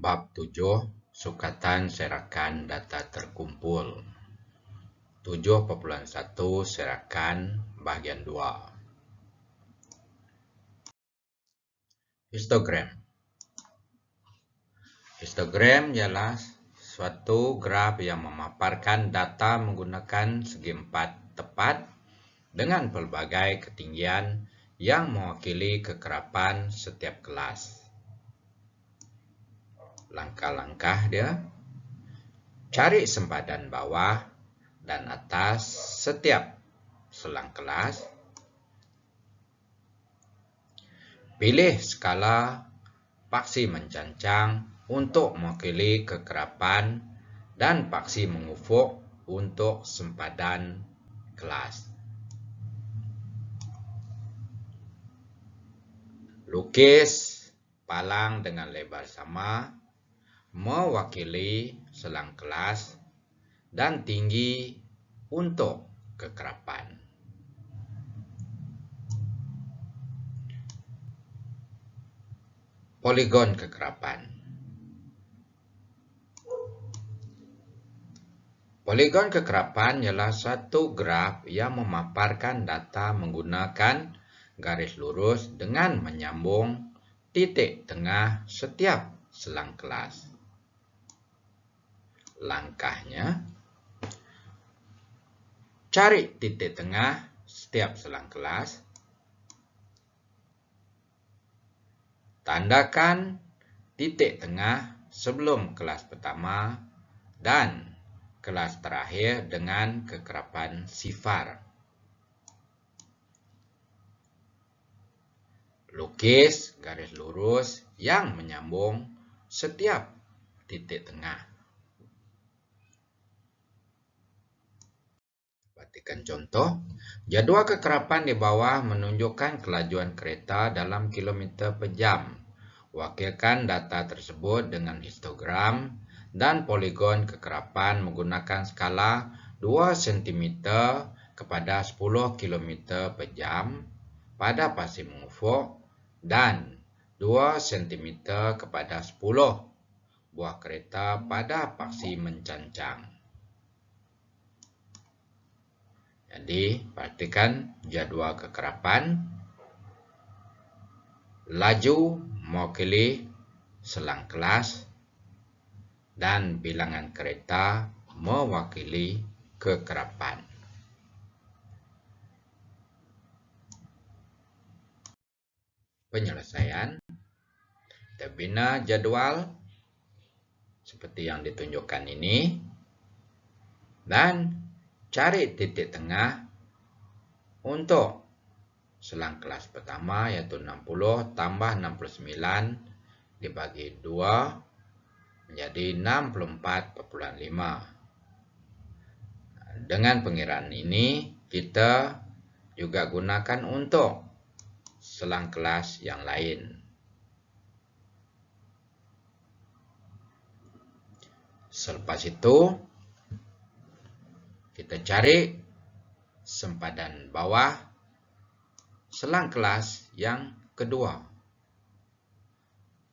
Bab 7, sukatan serakan data terkumpul. 7.1 serakan bagian 2. Histogram. Histogram ialah suatu graf yang memaparkan data menggunakan segi empat tepat dengan pelbagai ketinggian yang mewakili kekerapan setiap kelas. Langkah-langkah dia: cari sempadan bawah dan atas setiap selang kelas. Pilih skala paksi mencancang untuk mewakili kekerapan dan paksi mengufuk untuk sempadan kelas. Lukis palang dengan lebar sama mewakili selang kelas dan tinggi untuk kekerapan. Poligon kekerapan. Poligon kekerapan ialah satu graf yang memaparkan data menggunakan garis lurus dengan menyambung titik tengah setiap selang kelas. Langkahnya: cari titik tengah setiap selang kelas. Tandakan titik tengah sebelum kelas pertama dan kelas terakhir dengan kekerapan sifar. Lukis garis lurus yang menyambung setiap titik tengah. Perhatikan contoh. Jadual kekerapan di bawah menunjukkan kelajuan kereta dalam kilometer per jam. Wakilkan data tersebut dengan histogram dan poligon kekerapan menggunakan skala 2 cm kepada 10 km per jam pada paksi mengufuk dan 2 cm kepada 10 buah kereta pada paksi mencancang. Jadi, perhatikan jadual kekerapan. Laju mewakili selang kelas dan bilangan kereta mewakili kekerapan. Penyelesaian: kita bina jadual seperti yang ditunjukkan ini dan cari titik tengah untuk selang kelas pertama, yaitu 60 tambah 69 dibagi 2 menjadi 64,5. Dengan pengiraan ini kita juga gunakan untuk selang kelas yang lain. Selepas itu kita cari sempadan bawah selang kelas yang kedua.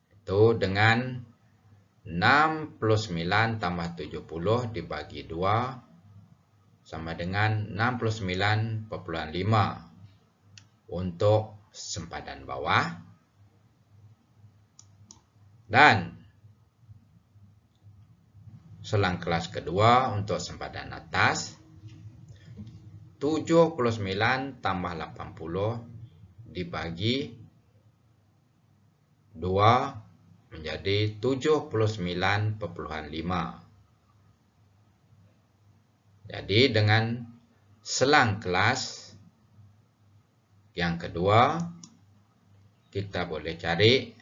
Itu dengan 69 tambah 70 dibagi 2 sama dengan 69,5 untuk sempadan bawah. Dan selang kelas kedua untuk sempadan atas 79 tambah 80 dibagi 2 menjadi 79,5. Jadi dengan selang kelas yang kedua kita boleh cari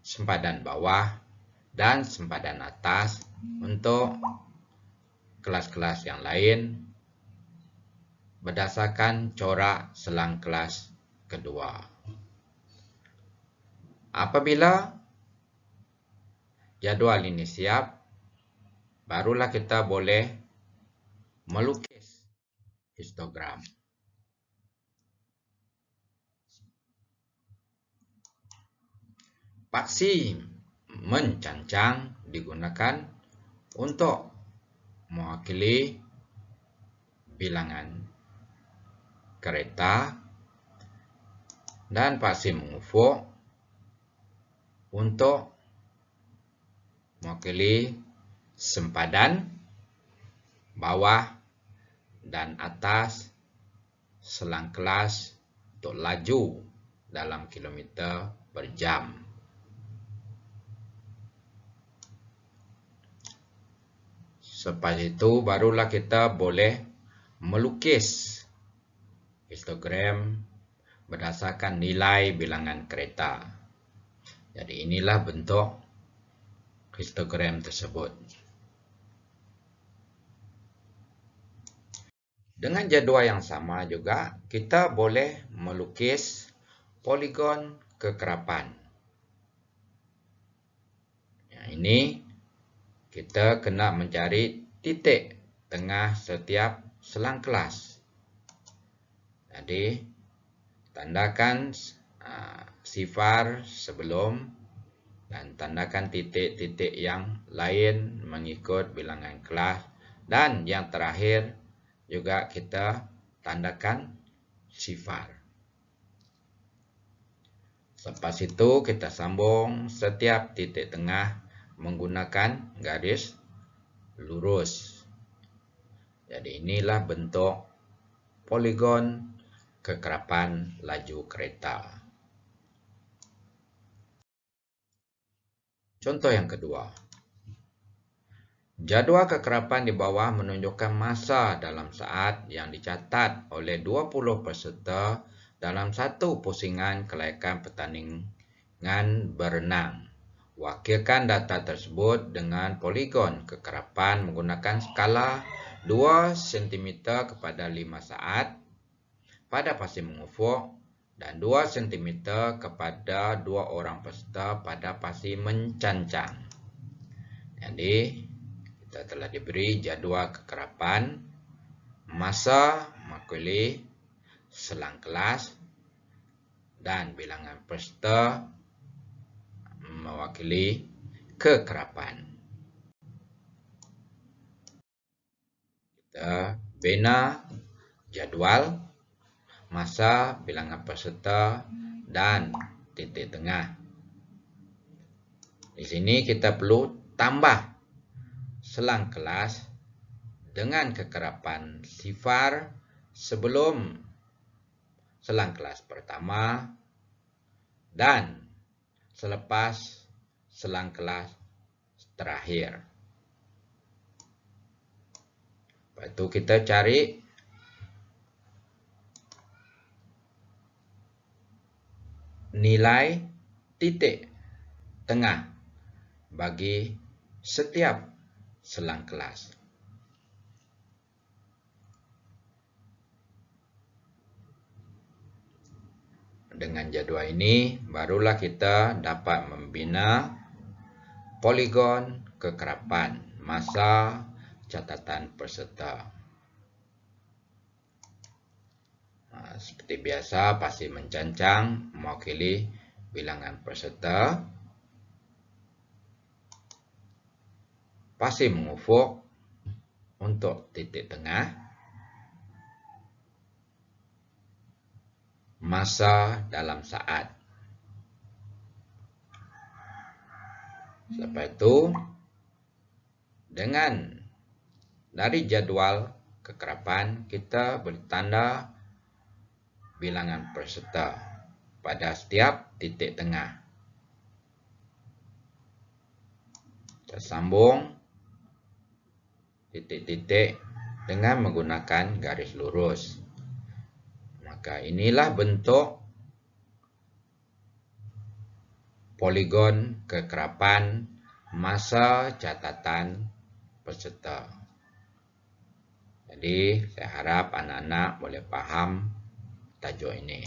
sempadan bawah dan sempadan atas untuk kelas-kelas yang lain berdasarkan corak selang kelas kedua. Apabila jadual ini siap, barulah kita boleh melukis histogram. Paksi mencancang digunakan untuk mewakili bilangan kereta, dan pasi mengufuk untuk mewakili sempadan bawah dan atas selang kelas untuk laju dalam kilometer per jam. Selepas itu barulah kita boleh melukis histogram berdasarkan nilai bilangan kereta. Jadi inilah bentuk histogram tersebut. Dengan jadual yang sama juga, kita boleh melukis poligon kekerapan. Ini kita kena mencari titik tengah setiap selang kelas. Jadi, tandakan sifar sebelum dan tandakan titik-titik yang lain mengikut bilangan kelas. Dan yang terakhir juga kita tandakan sifar. Selepas itu kita sambung setiap titik tengah menggunakan garis lurus. Jadi inilah bentuk poligon kekerapan laju kereta. Contoh yang kedua. Jadual kekerapan di bawah menunjukkan masa dalam saat yang dicatat oleh 20 peserta dalam satu pusingan kelayakan pertandingan berenang. Wakilkan data tersebut dengan poligon kekerapan menggunakan skala 2 cm kepada 5 saat pada pasi mengufuk dan 2 cm kepada 2 orang peserta pada pasi mencancang. Jadi, kita telah diberi jadual kekerapan, masa mewakili selang kelas, dan bilangan peserta mewakili kekerapan. Kita bina jadual, masa, bilangan peserta, dan titik tengah. Di sini kita perlu tambah selang kelas dengan kekerapan sifar sebelum selang kelas pertama dan selepas selang kelas terakhir. Lepas itu kita cari nilai titik tengah bagi setiap selang kelas. Dengan jadual ini, barulah kita dapat membina poligon kekerapan masa catatan peserta. Seperti biasa, pasi mencancang mewakili bilangan peserta. Pasi mengufuk untuk titik tengah, masa dalam saat. Selepas itu, dari jadual kekerapan, kita beri tanda bilangan peserta pada setiap titik tengah. Kita sambung titik-titik dengan menggunakan garis lurus. Maka inilah bentuk poligon kekerapan masa catatan peserta. Jadi saya harap anak-anak boleh paham tajuk ini.